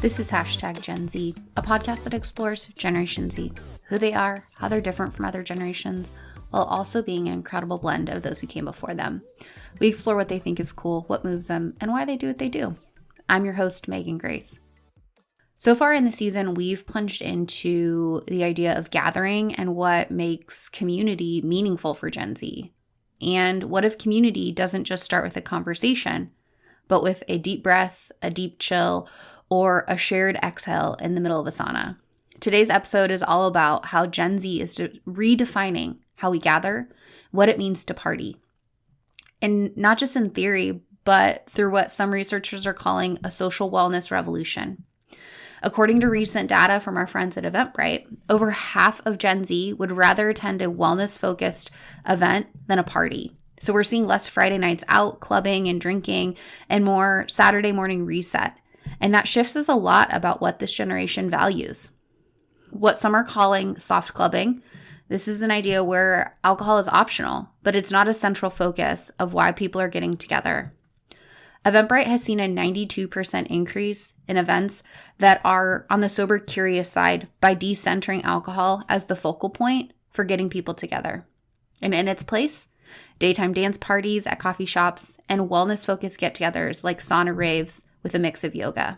This is Hashtag Gen Z, a podcast that explores Generation Z, who they are, how they're different from other generations, while also being an incredible blend of those who came before them. We explore what they think is cool, what moves them, and why they do what they do. I'm your host, Meghan Grace. So far in the season, we've plunged into the idea of gathering and what makes community meaningful for Gen Z. And what if community doesn't just start with a conversation, but with a deep breath, a deep chill, or a shared exhale in the middle of a sauna. Today's episode is all about how Gen Z is redefining how we gather, what it means to party. And not just in theory, but through what some researchers are calling a social wellness revolution. According to recent data from our friends at Eventbrite, over half of Gen Z would rather attend a wellness-focused event than a party. So we're seeing less Friday nights out, clubbing and drinking, and more Saturday morning reset. And that shifts us a lot about what this generation values. What some are calling soft clubbing. This is an idea where alcohol is optional, but it's not a central focus of why people are getting together. Eventbrite has seen a 92% increase in events that are on the sober curious side by decentering alcohol as the focal point for getting people together. And in its place, daytime dance parties at coffee shops and wellness-focused get-togethers like sauna raves with a mix of yoga.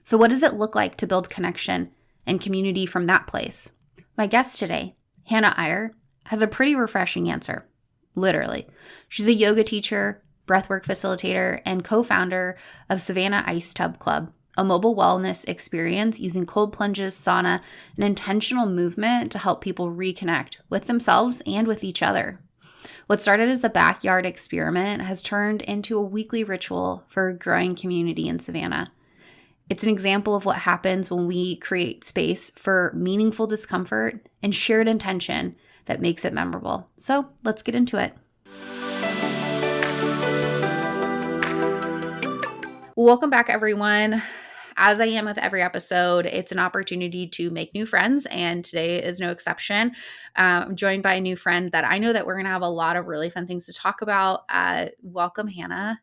So what does it look like to build connection and community from that place? My guest today, Hannah Eyre, has a pretty refreshing answer. Literally. She's a yoga teacher, breathwork facilitator, and co-founder of Savannah Ice Tub Club, a mobile wellness experience using cold plunges, sauna, and intentional movement to help people reconnect with themselves and with each other. What started as a backyard experiment has turned into a weekly ritual for a growing community in Savannah. It's an example of what happens when we create space for meaningful discomfort and shared intention that makes it memorable. So let's get into it. Welcome back, everyone. As I am with every episode, it's an opportunity to make new friends, and today is no exception. I'm joined by a new friend that I know that we're going to have a lot of really fun things to talk about. Welcome, Hannah.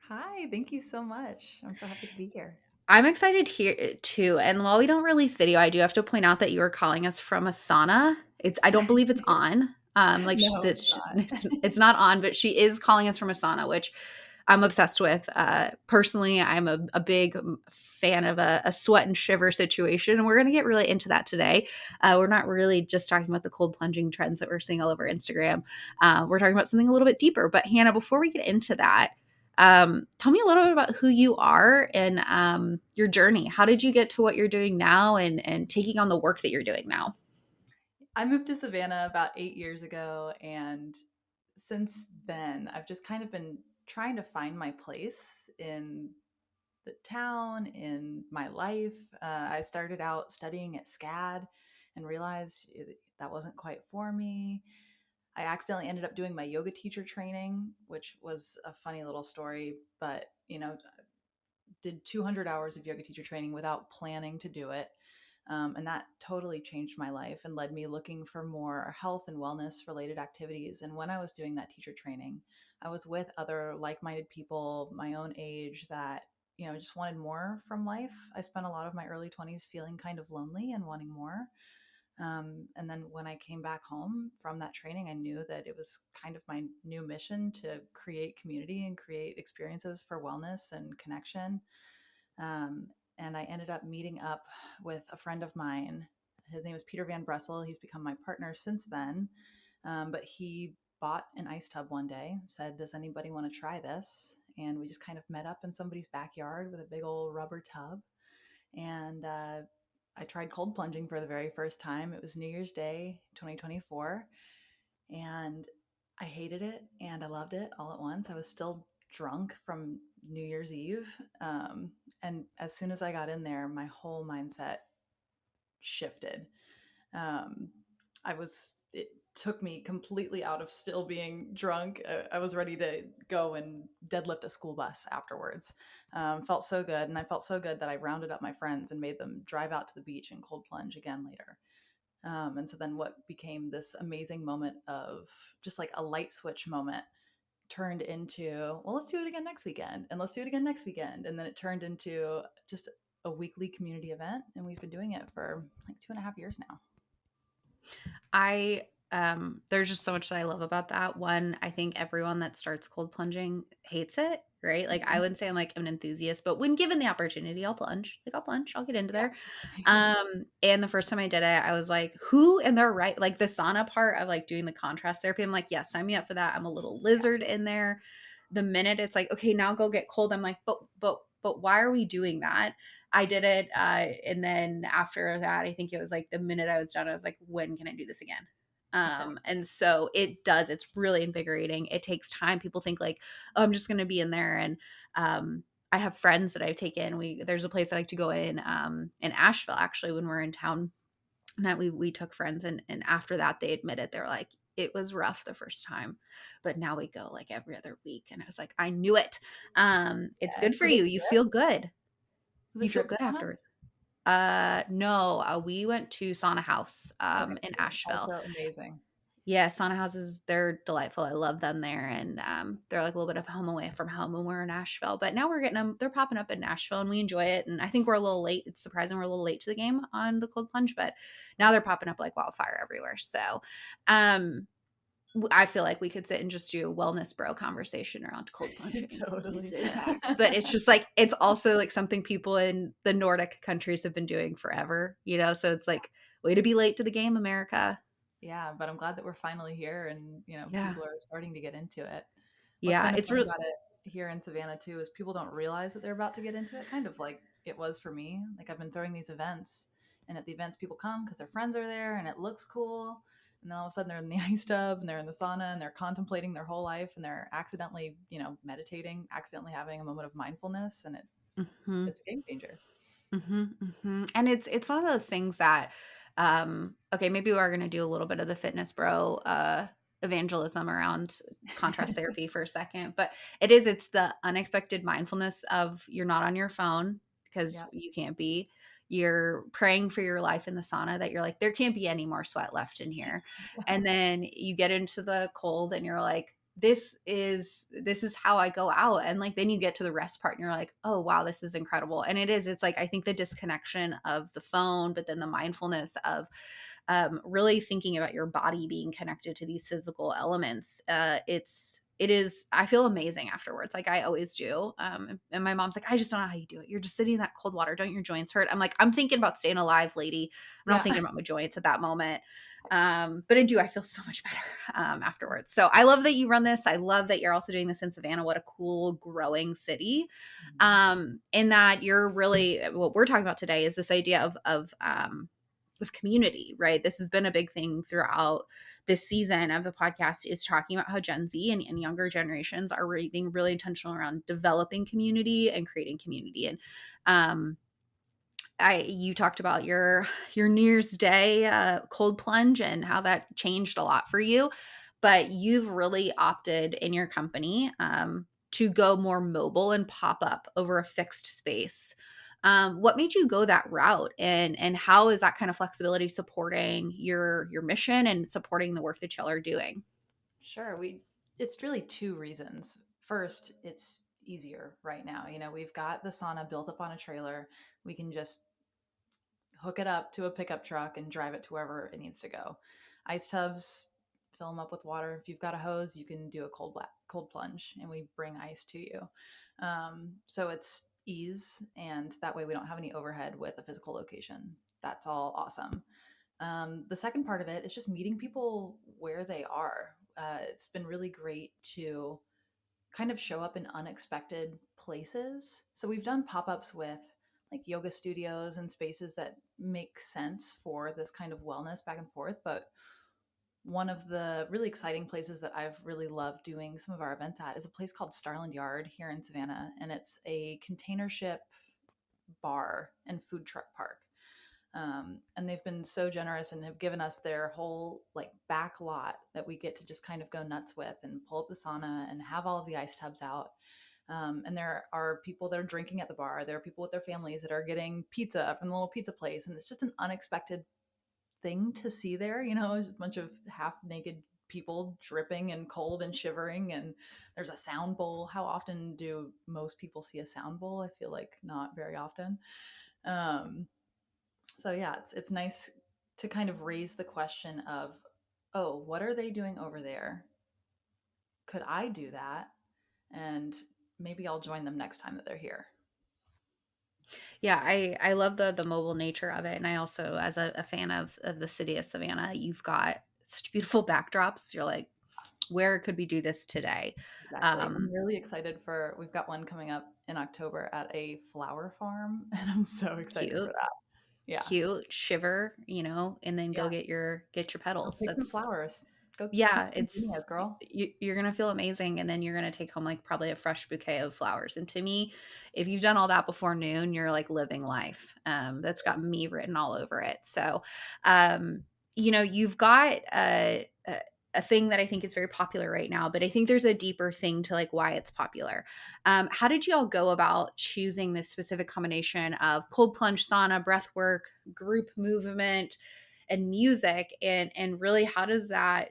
Hi, thank you so much. I'm so happy to be here. I'm excited here too. And while we don't release video, I do have to point out that you are calling us from a sauna. I don't believe it's on. No, it's not. It's not on, but she is calling us from a sauna, which I'm obsessed with. Personally, I'm a big fan of a sweat and shiver situation, and we're going to get really into that today. We're not really just talking about the cold plunging trends that we're seeing all over Instagram. We're talking about something a little bit deeper. But Hannah, before we get into that, tell me a little bit about who you are and your journey. How did you get to what you're doing now and taking on the work that you're doing now? I moved to Savannah about 8 years ago, and since then, I've just kind of been trying to find my place in the town, in my life. I started out studying at SCAD and realized that wasn't quite for me. I accidentally ended up doing my yoga teacher training, which was a funny little story, but did 200 hours of yoga teacher training without planning to do it. And that totally changed my life and led me looking for more health and wellness related activities. And when I was doing that teacher training, I was with other like minded people my own age that, just wanted more from life. I spent a lot of my early 20s feeling kind of lonely and wanting more. And then when I came back home from that training, I knew that it was kind of my new mission to create community and create experiences for wellness and connection. Um, and I ended up meeting up with a friend of mine. His name is Peter Van Bressel. He's become my partner since then. But he bought an ice tub one day, said, "Does anybody want to try this?" And we just kind of met up in somebody's backyard with a big old rubber tub. And I tried cold plunging for the very first time. It was New Year's Day, 2024. And I hated it and I loved it all at once. I was still drunk from New Year's Eve. And as soon as I got in there, my whole mindset shifted. Um, it took me completely out of still being drunk. I was ready to go and deadlift a school bus afterwards. Felt so good. And I felt so good that I rounded up my friends and made them drive out to the beach and cold plunge again later. And so then what became this amazing moment of just like a light switch moment turned into, well, let's do it again next weekend and let's do it again next weekend. And then it turned into just a weekly community event, and we've been doing it for like 2.5 years now. There's just so much that I love about that. One, I think everyone that starts cold plunging hates it, right? Like I wouldn't say I'm like an enthusiast, but when given the opportunity, I'll plunge. Like I'll plunge, I'll get into there. And the first time I did it, I was like, who in their right, like the sauna part of like doing the contrast therapy. I'm like, yes, sign me up for that. I'm a little lizard in there. The minute it's like, okay, now go get cold. I'm like, but why are we doing that? I did it. And then after that, I think it was like the minute I was done, I was like, when can I do this again? Exactly. And so it's really invigorating. It takes time. People think like, oh, I'm just going to be in there. And, I have friends that I've taken. There's a place I like to go in Asheville, actually, when we're in town. And we took friends, and after that, they admitted they're like, it was rough the first time, but now we go like every other week. And I was like, I knew it. It's Yeah. good for Was it you. You feel good. was You it feel drip good sauna? afterwards. No, we went to Sauna House Okay, in cool. Asheville. Also amazing. Yeah, sauna houses, they're delightful. I love them there. And they're like a little bit of home away from home when we're in Nashville. But now we're getting them, they're popping up in Nashville and we enjoy it. And I think we're a little late. It's surprising we're a little late to the game on the cold plunge, but now they're popping up like wildfire everywhere. So um, I feel like we could sit and just do a wellness bro conversation around cold plunging and its Totally. impacts. But it's just like, it's also like something people in the Nordic countries have been doing forever, you know? So it's like, way to be late to the game, America. Yeah, but I'm glad that we're finally here and, Yeah. people are starting to get into it. What's Yeah. kind of It's fun real. about it here in Savannah too is people don't realize that they're about to get into it, kind of like it was for me. Like I've been throwing these events, and at the events people come because their friends are there and it looks cool. And then all of a sudden they're in the ice tub and they're in the sauna and they're contemplating their whole life and they're accidentally, meditating, accidentally having a moment of mindfulness, and Mhm. it's a game changer. Mhm, mhm. And it's one of those things that, okay, maybe we're gonna do a little bit of the fitness bro, evangelism around contrast therapy for a second, but it's the unexpected mindfulness of you're not on your phone because Yep. you can't be. You're praying for your life in the sauna that you're like, there can't be any more sweat left in here. And then you get into the cold and you're like, this is how I go out. And like then you get to the rest part and you're like, oh wow, this is incredible. And it's like I think the disconnection of the phone, but then the mindfulness of really thinking about your body being connected to these physical elements. I feel amazing afterwards. Like I always do. And my mom's like, I just don't know how you do it. You're just sitting in that cold water. Don't your joints hurt? I'm like, I'm thinking about staying alive, lady. I'm not Yeah. thinking about my joints at that moment. But I feel so much better afterwards. So I love that you run this. I love that you're also doing this in Savannah. What a cool growing city. In that you're really, what we're talking about today is this idea of community, right? This has been a big thing throughout this season of the podcast, is talking about how Gen Z and younger generations are really being really intentional around developing community and creating community. And you talked about your New Year's Day cold plunge and how that changed a lot for you, but you've really opted in your company to go more mobile and pop up over a fixed space. What made you go that route, and how is that kind of flexibility supporting your mission and supporting the work that y'all are doing? Sure. It's really two reasons. First, it's easier right now. We've got the sauna built up on a trailer. We can just hook it up to a pickup truck and drive it to wherever it needs to go. Ice tubs, fill them up with water. If you've got a hose, you can do a cold plunge, and we bring ice to you. So it's ease, and that way we don't have any overhead with a physical location. That's all awesome. The second part of it is just meeting people where they are. It's been really great to kind of show up in unexpected places. So we've done pop ups with like yoga studios and spaces that make sense for this kind of wellness back and forth. But one of the really exciting places that I've really loved doing some of our events at is a place called Starland Yard here in Savannah. And it's a container ship bar and food truck park. And they've been so generous and have given us their whole like back lot that we get to just kind of go nuts with and pull up the sauna and have all of the ice tubs out. And there are people that are drinking at the bar. There are people with their families that are getting pizza from the little pizza place. And it's just an unexpected thing to see there, a bunch of half naked people dripping and cold and shivering. And there's a sound bowl. How often do most people see a sound bowl? I feel like not very often. Um, so yeah, it's nice to kind of raise the question of, oh, what are they doing over there? Could I do that? And maybe I'll join them next time that they're here. Yeah, I love the mobile nature of it, and I also, as a fan of the city of Savannah, you've got such beautiful backdrops. You're like, where could we do this today? Exactly. I'm Um, really excited for, we've got one coming up in October at a flower farm, and I'm so excited for Cute, that. Yeah. cute, shiver, and then go Yeah. get your Go petals. pick some That's flowers. Go snip Yeah, some it's zinnias, girl. you're gonna feel amazing, and then you're gonna take home like probably a fresh bouquet of flowers. And to me, if you've done all that before noon, you're like living life. That's got me written all over it. So, um, you've got a thing that I think is very popular right now, but I think there's a deeper thing to like why it's popular. How did you all go about choosing this specific combination of cold plunge, sauna, breath work, group movement, and music, and really how does that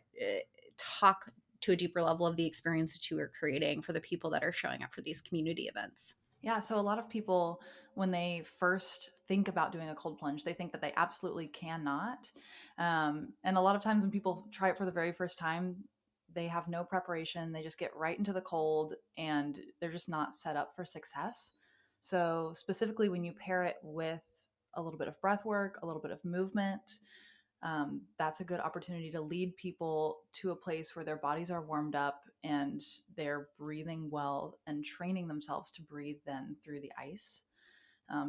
talk to a deeper level of the experience that you are creating for the people that are showing up for these community events? Yeah, so a lot of people, when they first think about doing a cold plunge, they think that they absolutely cannot. And a lot of times when people try it for the very first time, they have no preparation. They just get right into the cold and they're just not set up for success. So, specifically, when you pair it with a little bit of breath work, a little bit of movement, that's a good opportunity to lead people to a place where their bodies are warmed up and they're breathing well and training themselves to breathe then through the ice.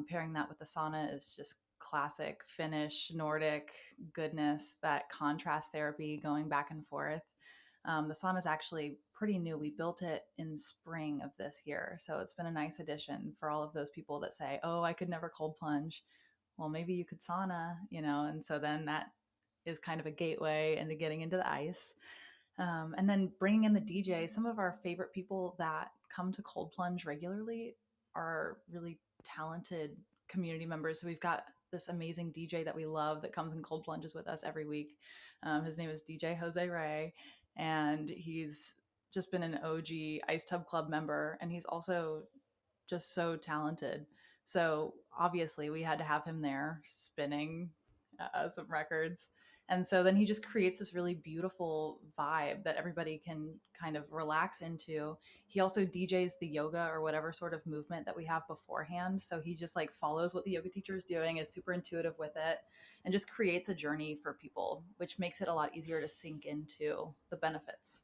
Pairing that with the sauna is just classic Finnish, Nordic goodness, that contrast therapy going back and forth. The sauna is actually pretty new. We built it in spring of this year. So it's been a nice addition for all of those people that say, oh, I could never cold plunge. Well, maybe you could sauna, and so then that is kind of a gateway into getting into the ice. And then bringing in the DJ. Some of our favorite people that come to Cold Plunge regularly are really talented community members. So we've got this amazing DJ that we love that comes and cold plunges with us every week. His name is DJ Jose Ray, and he's just been an OG Ice Tub Club member, and he's also just so talented. So obviously, we had to have him there spinning some records. And so then he just creates this really beautiful vibe that everybody can kind of relax into. He also DJs the yoga or whatever sort of movement that we have beforehand. So he just like follows what the yoga teacher is doing, is super intuitive with it, and just creates a journey for people, which makes it a lot easier to sink into the benefits.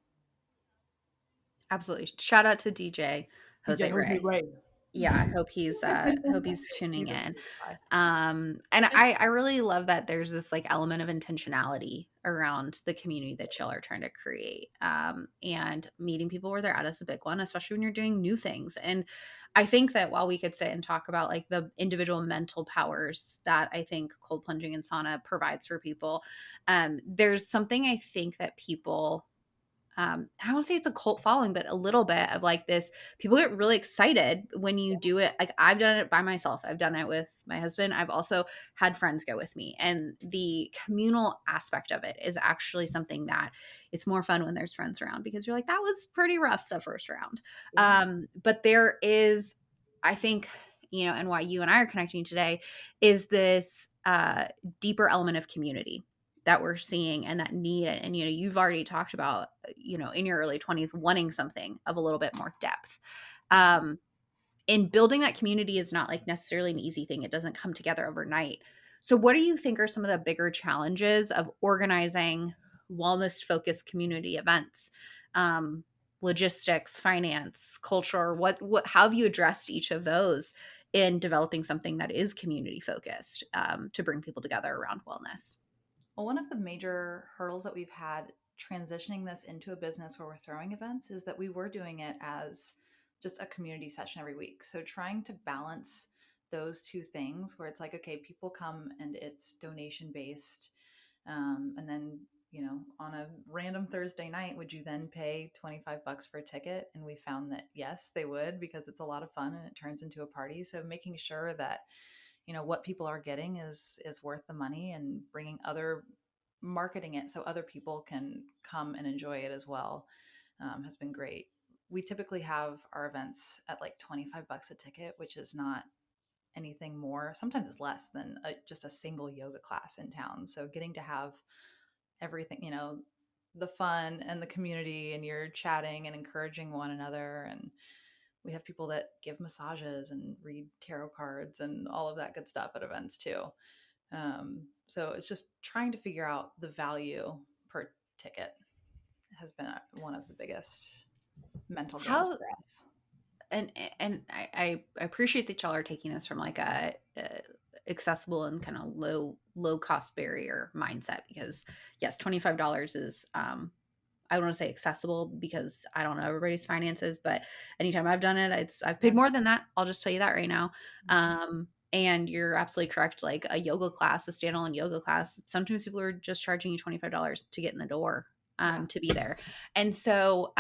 Absolutely. Shout out to DJ DJ Jose Jose Ray. Ray. Yeah, I hope he's tuning He's a in. sweet guy. And I really love that there's this like element of intentionality around the community that y'all are trying to create. And meeting people where they're at is a big one, especially when you're doing new things. And I think that while we could sit and talk about like the individual mental powers that I think cold plunging and sauna provides for people, there's something I think that people I won't say it's a cult following, but a little bit of like this. People get really excited when you do it. Like I've done it by myself. I've done it with my husband. I've also had friends go with me. And the communal aspect of it is actually something that it's more fun when there's friends around because you're like, that was pretty rough the first round. Yeah. But there is, I think, and why you and I are connecting today is this deeper element of community that we're seeing and that need. And you've already talked about in your early 20s wanting something of a little bit more depth. And building that community is not like necessarily an easy thing. It doesn't come together overnight. So what do you think are some of the bigger challenges of organizing wellness focused community events? um, Logistics, finance, culture, what how have you addressed each of those in developing something that is community focused, to bring people together around wellness? Well, one of the major hurdles that we've had transitioning this into a business where we're throwing events is that we were doing it as just a community session every week. So trying to balance those two things where it's like, okay, people come and it's donation based. And then, on a random Thursday night, would you then pay $25 for a ticket? And we found that yes, they would, because it's a lot of fun and it turns into a party. So making sure that what people are getting is worth the money, and bringing other marketing it so other people can come and enjoy it as well, has been great. We typically have our events at like $25 a ticket, which is not anything more. Sometimes it's less than just a single yoga class in town. So getting to have everything, the fun and the community, and you're chatting and encouraging one another. And we have people that give massages and read tarot cards and all of that good stuff at events too. So it's just trying to figure out the value per ticket has been one of the biggest mental games How for us. and I appreciate that y'all are taking this from like a accessible and kind of low cost barrier mindset, because yes, $25 is I don't want to say accessible because I don't know everybody's finances, but anytime I've done it, I've paid Yeah. more than that. I'll just tell you that right now. Mhm. And you're absolutely correct. Like a yoga class, a standalone yoga class, sometimes people are just charging you $25 to get in the door, Yeah. to be there. And so,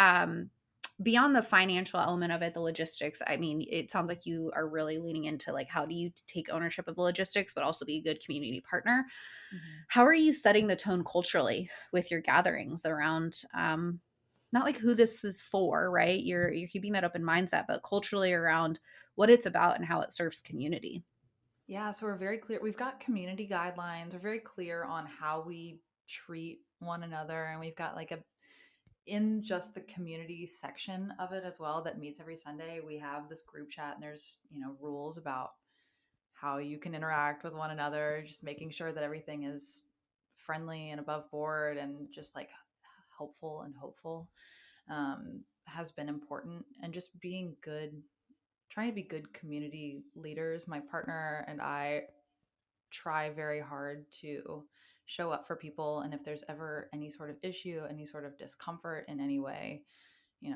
beyond the financial element of it, the logistics, I mean, it sounds like you are really leaning into like, how do you take ownership of the logistics, but also be a good community partner? Mhm. How are you setting the tone culturally with your gatherings around, not like who this is for, right? You're keeping that open mindset, but culturally around what it's about and how it serves community. Yeah, so we're very clear. We've got community guidelines. We're very clear on how we treat one another. And we've got like in just the community section of it as well that meets every Sunday, we have this group chat and there's, rules about how you can interact with one another, just making sure that everything is friendly and above board and just like helpful and hopeful, has been important. And just being good, trying to be good community leaders. My partner and I try very hard to show up for people. And if there's ever any sort of issue, any sort of discomfort in any way,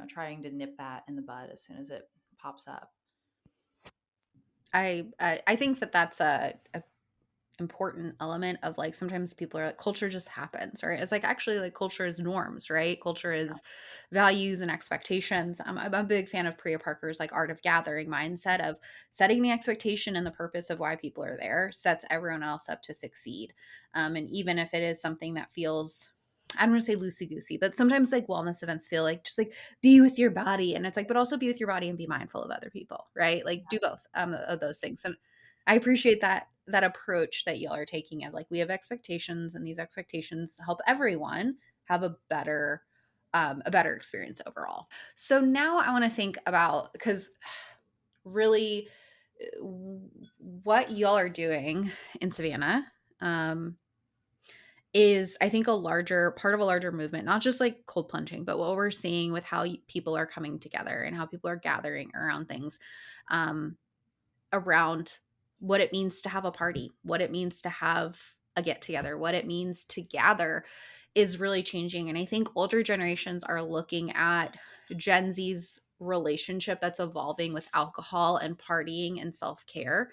trying to nip that in the bud as soon as it pops up. I think that that's a important element of like, sometimes people are like, culture just happens, right? It's like, actually, like, culture is norms, right? Culture is values and expectations. I'm a big fan of Priya Parker's like art of gathering mindset of setting the expectation, and the purpose of why people are there sets everyone else up to succeed. And even if it is something that feels, I don't want to say loosey goosey, but sometimes like wellness events feel like just like be with your body, and it's like, but also be with your body and be mindful of other people, right? Like do both of those things. And I appreciate that approach that y'all are taking of like, we have expectations, and these expectations help everyone have a better experience overall. So now I want to think about, because really, what y'all are doing in Savannah, um, is, I think, a larger part of a larger movement, not just like cold plunging, but what we're seeing with how people are coming together and how people are gathering around things. Um, Around what it means to have a party, what it means to have a get together, what it means to gather is really changing. And I think older generations are looking at Gen Z's relationship that's evolving with alcohol and partying and self care.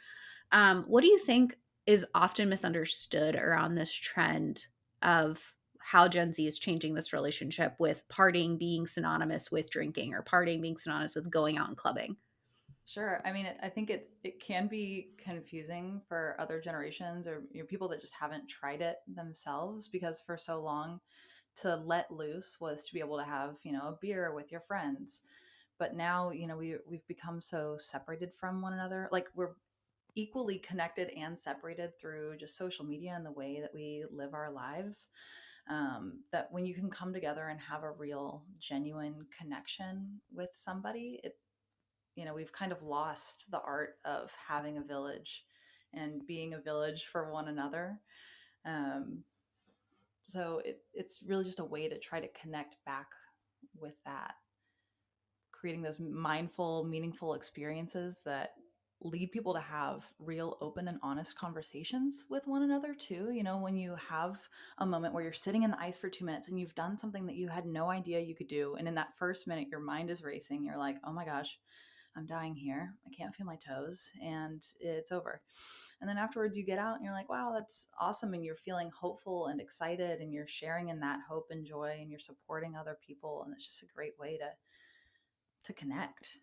What do you think is often misunderstood around this trend of how Gen Z is changing this relationship with partying being synonymous with drinking, or partying being synonymous with going out and clubbing? Sure. I mean, I think it can be confusing for other generations, or people that just haven't tried it themselves, because for so long to let loose was to be able to have, a beer with your friends. But now, we've become so separated from one another. Like we're equally connected and separated through just social media and the way that we live our lives. That when you can come together and have a real, genuine connection with somebody, we've kind of lost the art of having a village and being a village for one another. Um, so it's really just a way to try to connect back with that, creating those mindful, meaningful experiences that lead people to have real, open, and honest conversations with one another, too. When you have a moment where you're sitting in the ice for 2 minutes and you've done something that you had no idea you could do. And in that first minute, your mind is racing. You're like, oh my gosh, I'm dying here. I can't feel my toes, and it's over. And then afterwards, you get out and you're like, wow, that's awesome. And you're feeling hopeful and excited, and you're sharing in that hope and joy, and you're supporting other people. And it's just a great way to connect.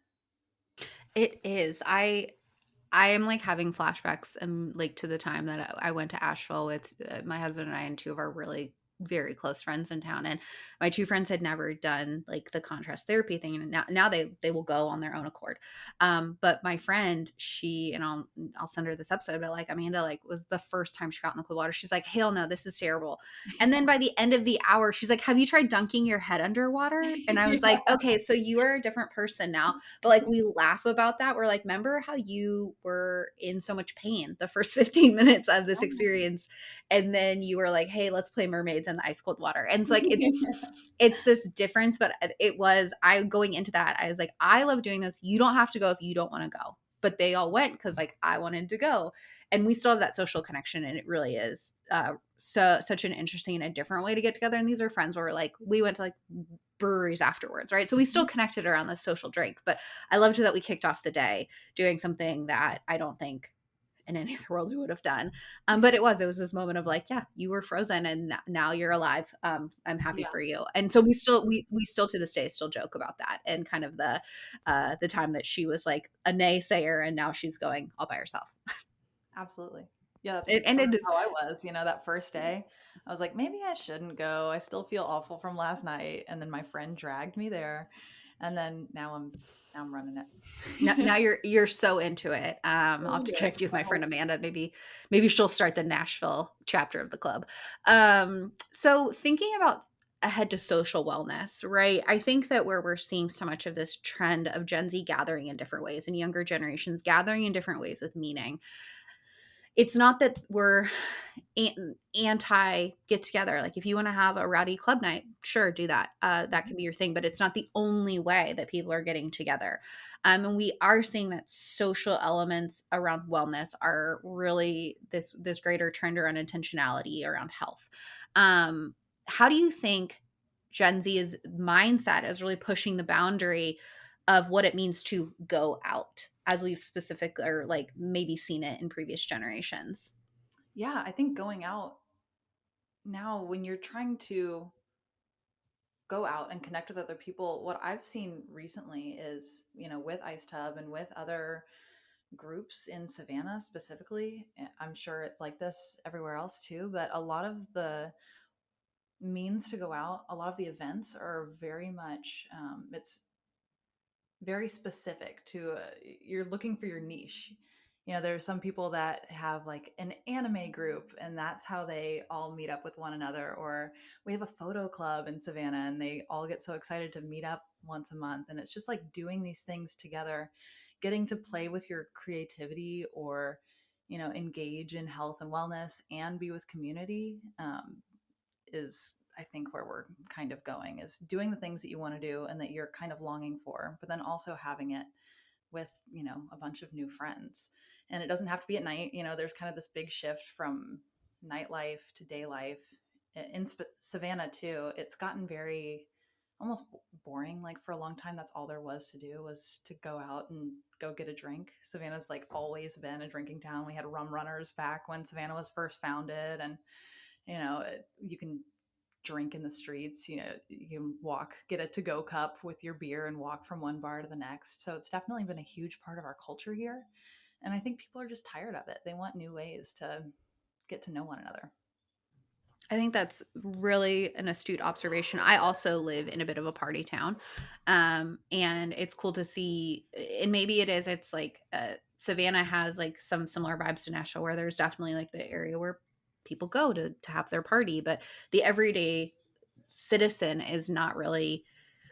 It is. I am like having flashbacks, like to the time that I went to Asheville with my husband and I and two of our really very close friends in town, and my two friends had never done like the contrast therapy thing, and now they will go on their own accord. But my friend, she, and I'll send her this episode, but like Amanda, like was the first time she got in the cold water, she's like, hell no, this is terrible. And then by the end of the hour, she's like, have you tried dunking your head underwater? And I was Yeah. like, okay, so you are a different person now. But like we laugh about that. We're like, remember how you were in so much pain the first 15 minutes of this experience, and then you were like, hey, let's play mermaids in the ice cold water. And it's like it's this difference. But it was, I going into that, I was like, I love doing this. You don't have to go if you don't want to go. But they all went because like I wanted to go, and we still have that social connection, and it really is such an interesting and a different way to get together. And these are friends where like we went to like breweries afterwards, right? So we still connected around the social drink. But I loved that we kicked off the day doing something that I don't think in any other world we would have done. But it was this moment of like, yeah, you were frozen and now you're alive. I'm happy Yeah, for you. And so we still to this day still joke about that, and kind of the time that she was like a naysayer and now she's going all by herself. absolutely. Yeah, that's And sort it of is, how I was, that first day. I was like, maybe I shouldn't go. I still feel awful from last night. And then my friend dragged me there. And then now I'm running now it. you're so into it. I'll So have to into it. connect you with my friend Oh, Amanda. Maybe she'll start the Nashville chapter of the club. So thinking about ahead to social wellness, right? I think that where we're seeing so much of this trend of Gen Z gathering in different ways and younger generations gathering in different ways with meaning, it's not that we're anti get together. Like if you want to have a rowdy club night, sure, do that. That can be your thing, but it's not the only way that people are getting together. And we are seeing that social elements around wellness are really this greater trend around intentionality around health. How do you think Gen Z's mindset is really pushing the boundary of what it means to go out, as we've specific or like maybe seen it in previous generations? yeah, I think going out now, when you're trying to go out and connect with other people, what I've seen recently is, with Ice Tub and with other groups in Savannah specifically, I'm sure it's like this everywhere else too, but a lot of the means to go out, a lot of the events are very much, it's very specific to, you're looking for your niche. There's some people that have like an anime group and that's how they all meet up with one another. Or we have a photo club in Savannah and they all get so excited to meet up once a month. And it's just like doing these things together, getting to play with your creativity, or engage in health and wellness and be with community, is I think where we're kind of going, is doing the things that you want to do and that you're kind of longing for, but then also having it with, a bunch of new friends. And it doesn't have to be at night. There's kind of this big shift from nightlife to day life. In Savannah too, it's gotten very almost boring. Like for a long time, that's all there was to do, was to go out and go get a drink. Savannah's like always been a drinking town. We had rum runners back when Savannah was first founded, and you can drink in the streets. You can walk, get a to go cup with your beer and walk from one bar to the next. So it's definitely been a huge part of our culture here. And I think people are just tired of it. They want new ways to get to know one another. I think that's really an astute observation. I also live in a bit of a party town. And it's cool to see, and maybe it's like Savannah has like some similar vibes to Nashville, where there's definitely like the area where people go to have their party, but the everyday citizen is not really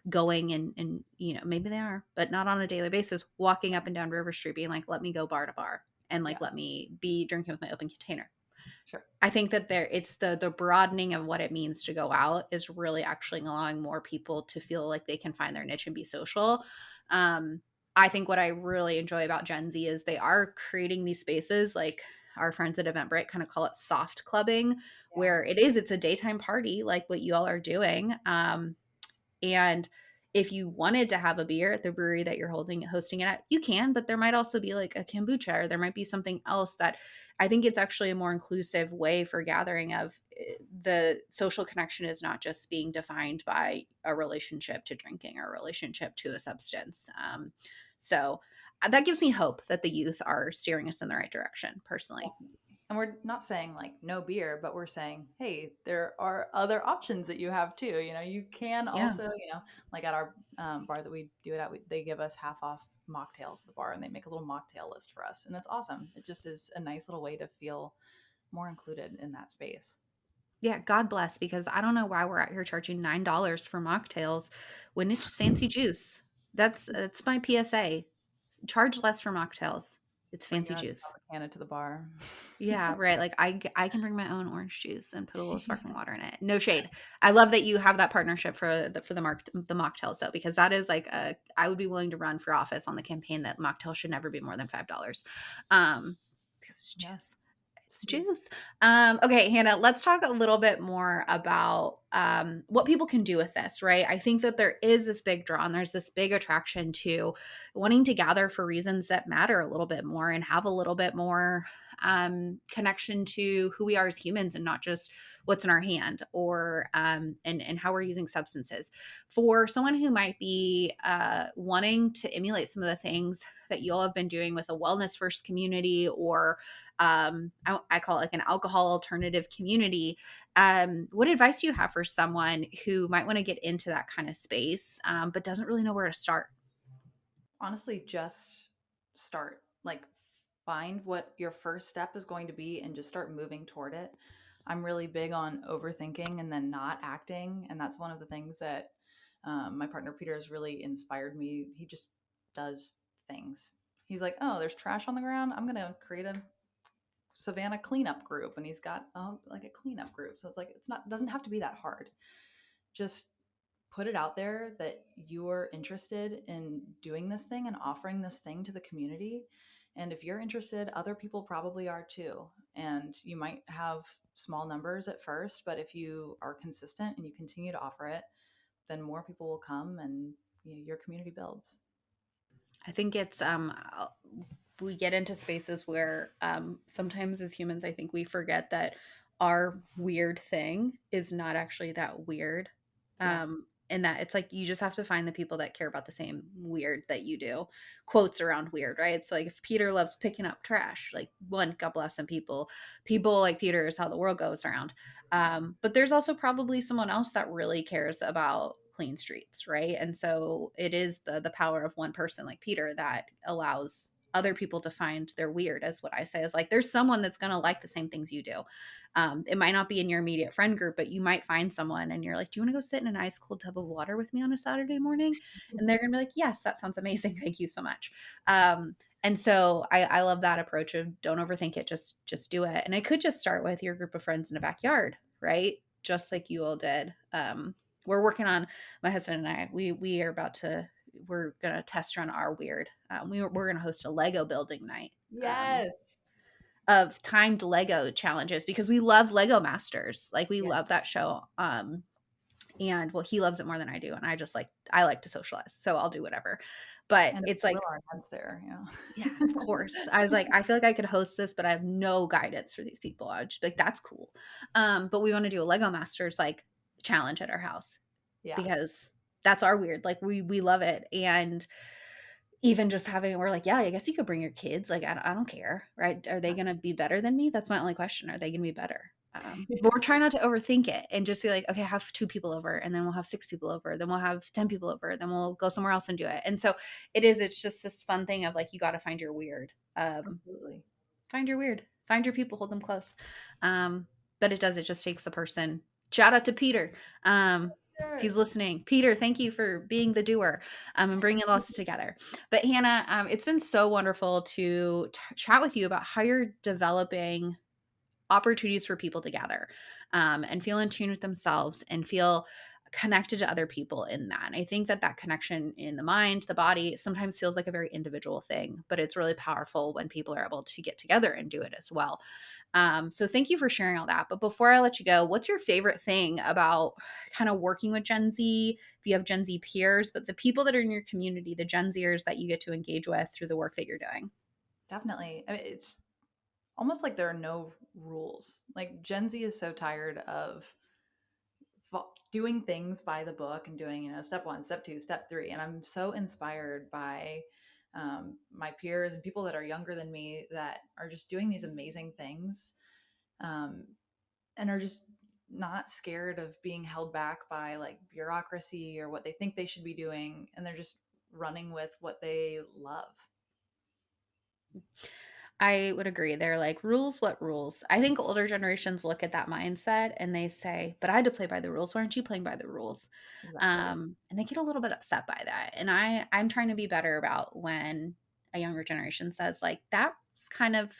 going and maybe they are, but not on a daily basis, walking up and down River Street being like, let me go bar to bar and like Yeah, let me be drinking with my open container. sure. I think that it's the broadening of what it means to go out is really actually allowing more people to feel like they can find their niche and be social. Um, I think what I really enjoy about Gen Z is they are creating these spaces, like our friends at Eventbrite kind of call it soft clubbing, Yeah. where it's a daytime party like what you all are doing. And if you wanted to have a beer at the brewery that you're hosting it at, you can, but there might also be like a kombucha, or there might be something else that I think it's actually a more inclusive way for gathering of the social connection is not just being defined by a relationship to drinking or a relationship to a substance. So that gives me hope that the youth are steering us in the right direction personally. And we're not saying like no beer, but we're saying, hey, there are other options that you have too. You can Yeah. also, like at our bar that we do it at, they give us half off mocktails at the bar, and they make a little mocktail list for us. And it's awesome. It just is a nice little way to feel more included in that space. Yeah, God bless, because I don't know why we're out here charging $9 for mocktails when it's fancy juice. That's my PSA. Charge less for mocktails. It's Bring fancy your own juice. Tropicana to the bar. Yeah, right. Like I can bring my own orange juice and put a little sparkling water in it. No shade. I love that you have that partnership for the mocktails though, because that is like I would be willing to run for office on the campaign that mocktail should never be more than $5. Because it's Yeah, juice. It's it's huge. juice. Okay, Hannah, let's talk a little bit more about what people can do with this, right? I think that there is this big draw and there's this big attraction to wanting to gather for reasons that matter a little bit more and have a little bit more connection to who we are as humans and not just what's in our hand or and how we're using substances. For someone who might be wanting to emulate some of the things that you all have been doing with a wellness first community or I call it like an alcohol alternative community. What advice do you have for someone who might want to get into that kind of space, but doesn't really know where to start? Honestly, just start. Like, find what your first step is going to be and just start moving toward it. I'm really big on overthinking and then not acting. And that's one of the things that my partner Peter has really inspired me. He just does things. He's like, oh, there's trash on the ground. I'm going to create a Savannah cleanup group. And he's got like a cleanup group. So it's like, doesn't have to be that hard. Just put it out there that you're interested in doing this thing and offering this thing to the community. And if you're interested, other people probably are too. And you might have small numbers at first, but if you are consistent and you continue to offer it, then more people will come and your community builds. I think it's we get into spaces where sometimes as humans, I think we forget that our weird thing is not actually that weird. Yeah. And that it's like you just have to find the people that care about the same weird that you do. Quotes around weird, right? So like if Peter loves picking up trash, like one, God bless him, people like Peter is how the world goes around. But there's also probably someone else that really cares about clean streets, right? And so it is the power of one person like Peter that allows other people to find their weird, as what I say is like there's someone that's going to like the same things you do. It might not be in your immediate friend group, but you might find someone and you're like, do you want to go sit in an ice cold tub of water with me on a Saturday morning? And they're going to be like, yes, that sounds amazing. Thank you so much. And so I love that approach of don't overthink it, just do it. And it could just start with your group of friends in a backyard, right? Just like you all did. We're working on, my husband and I, we are about to, we're gonna test run our weird. We're gonna host a Lego building night. Yes. Of timed Lego challenges because we love Lego Masters. Like we Yeah. love that show. And well, he loves it more than I do. And I like to socialize. So I'll do whatever. But And it's will like, our heads there. Yeah. yeah, of course. I was like, I feel like I could host this, but I have no guidance for these people. I would just be like, that's cool. But we want to do a Lego Masters like challenge at our house Yeah. because that's our weird. Like we love it. And even just having, we're like, yeah, I guess you could bring your kids. Like, I don't care, right? Are they going to be better than me? That's my only question. Are they going to be better? But we're trying not to overthink it and just be like, okay, have 2 people over and then we'll have 6 people over. Then we'll have 10 people over. Then we'll go somewhere else and do it. And so it's just this fun thing of like, you got to find your weird. Absolutely. Find your weird. Find your people, hold them close. But it just takes the person. Shout out to Peter. If Sure. he's listening, Peter, thank you for being the doer and bringing us together. But Hannah, it's been so wonderful to chat with you about how you're developing opportunities for people to gather and feel in tune with themselves and feel connected to other people in that. And I think that connection in the mind, the body, sometimes feels like a very individual thing, but it's really powerful when people are able to get together and do it as well. So thank you for sharing all that. But before I let you go, what's your favorite thing about kind of working with Gen Z? If you have Gen Z peers, but the people that are in your community, the Gen Zers that you get to engage with through the work that you're doing. Definitely. I mean, it's almost like there are no rules. Like Gen Z is so tired of doing things by the book and doing, step one, step two, step three. And I'm so inspired by my peers and people that are younger than me that are just doing these amazing things, and are just not scared of being held back by like bureaucracy or what they think they should be doing. And they're just running with what they love. I would agree. They're like, rules, what rules? I think older generations look at that mindset and they say, but I had to play by the rules. Why aren't you playing by the rules? Exactly. And they get a little bit upset by that. And I'm trying to be better about when a younger generation says, like, that's kind of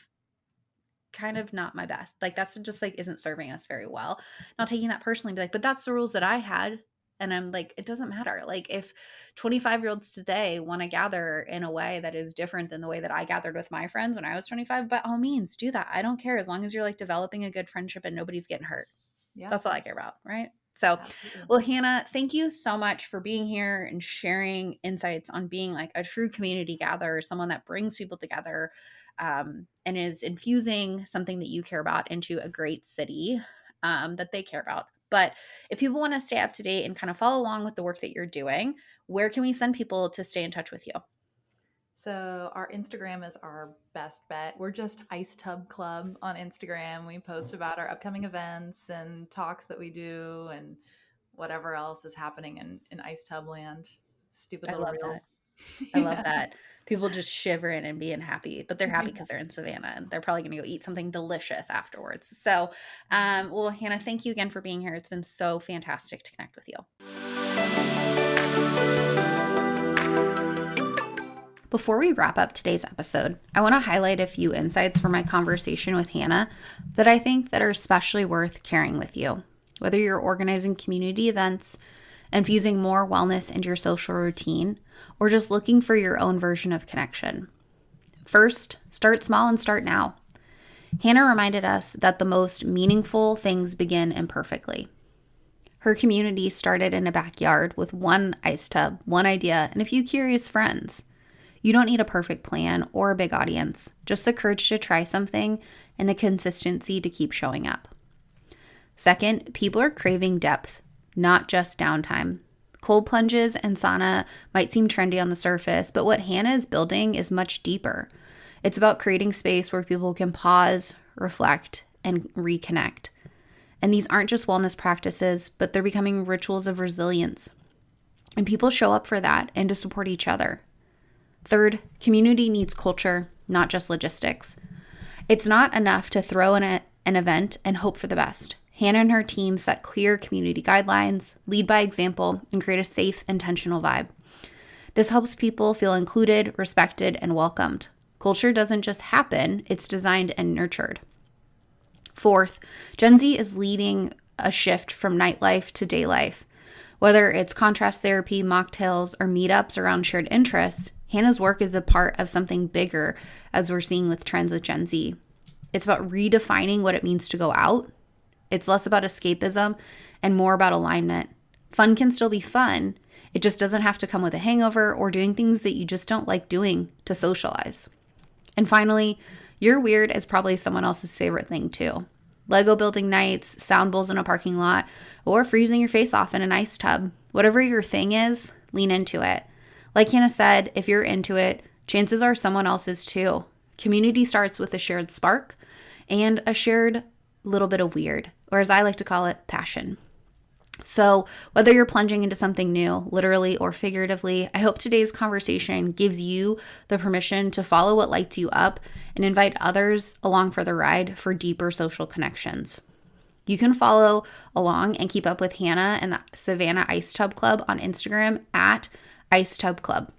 not my best. Like, that's just like isn't serving us very well. Not taking that personally, be like, but that's the rules that I had. And I'm like, it doesn't matter. Like, if 25-year-olds today want to gather in a way that is different than the way that I gathered with my friends when I was 25, by all means, do that. I don't care, as long as you're like developing a good friendship and nobody's getting hurt. Yeah, That's all I care about, right? So, absolutely. well, Hannah, thank you so much for being here and sharing insights on being like a true community gatherer, someone that brings people together, and is infusing something that you care about into a great city that they care about. But if people want to stay up to date and kind of follow along with the work that you're doing, where can we send people to stay in touch with you? So our Instagram is our best bet. We're just Ice Tub Club on Instagram. We post about our upcoming events and talks that we do and whatever else is happening in Ice Tub land. Stupid I little love that. reels. I love Yeah. that. People just shivering and being happy, but they're happy Yeah. because they're in Savannah and they're probably going to go eat something delicious afterwards. So, well, Hannah, thank you again for being here. It's been so fantastic to connect with you. Before we wrap up today's episode, I want to highlight a few insights from my conversation with Hannah that I think that are especially worth sharing with you. Whether you're organizing community events, infusing more wellness into your social routine, or just looking for your own version of connection. First, start small and start now. Hannah reminded us that the most meaningful things begin imperfectly. Her community started in a backyard with one ice tub, one idea, and a few curious friends. You don't need a perfect plan or a big audience, just the courage to try something and the consistency to keep showing up. Second, people are craving depth, not just downtime. Cold plunges and sauna might seem trendy on the surface, but what Hannah is building is much deeper. It's about creating space where people can pause, reflect, and reconnect. And these aren't just wellness practices, but they're becoming rituals of resilience. And people show up for that and to support each other. Third, community needs culture, not just logistics. It's not enough to throw in an event and hope for the best. Hannah and her team set clear community guidelines, lead by example, and create a safe, intentional vibe. This helps people feel included, respected, and welcomed. Culture doesn't just happen, it's designed and nurtured. Fourth, Gen Z is leading a shift from nightlife to daylife. Whether it's contrast therapy, mocktails, or meetups around shared interests, Hannah's work is a part of something bigger, as we're seeing with trends with Gen Z. It's about redefining what it means to go out. It's less about escapism and more about alignment. Fun can still be fun. It just doesn't have to come with a hangover or doing things that you just don't like doing to socialize. And finally, your weird is probably someone else's favorite thing too. Lego building nights, sound bowls in a parking lot, or freezing your face off in an ice tub. Whatever your thing is, lean into it. Like Hannah said, if you're into it, chances are someone else is too. Community starts with a shared spark and a shared little bit of weird, or as I like to call it, passion. So whether you're plunging into something new, literally or figuratively, I hope today's conversation gives you the permission to follow what lights you up and invite others along for the ride for deeper social connections. You can follow along and keep up with Hannah and the Savannah Ice Tub Club on Instagram at Ice Tub Club.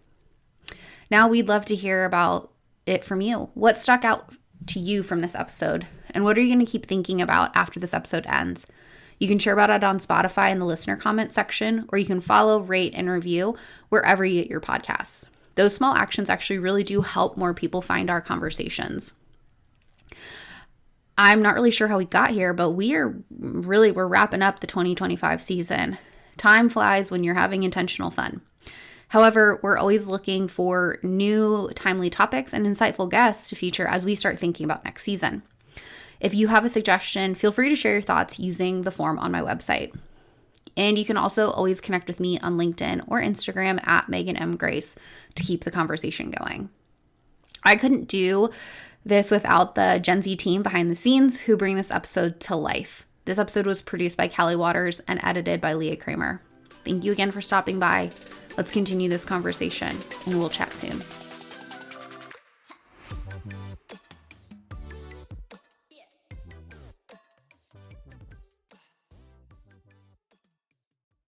Now we'd love to hear about it from you. What stuck out to you from this episode? And what are you going to keep thinking about after this episode ends? You can share about it on Spotify in the listener comment section, or you can follow, rate, and review wherever you get your podcasts. Those small actions actually really do help more people find our conversations. I'm not really sure how we got here, but we're wrapping up the 2025 season. Time flies when you're having intentional fun. However, we're always looking for new timely topics and insightful guests to feature as we start thinking about next season. If you have a suggestion, feel free to share your thoughts using the form on my website. And you can also always connect with me on LinkedIn or Instagram at Meghan M. Grace to keep the conversation going. I couldn't do this without the Gen Z team behind the scenes who bring this episode to life. This episode was produced by Callie Waters and edited by Leah Kramer. Thank you again for stopping by. Let's continue this conversation, and we'll chat soon.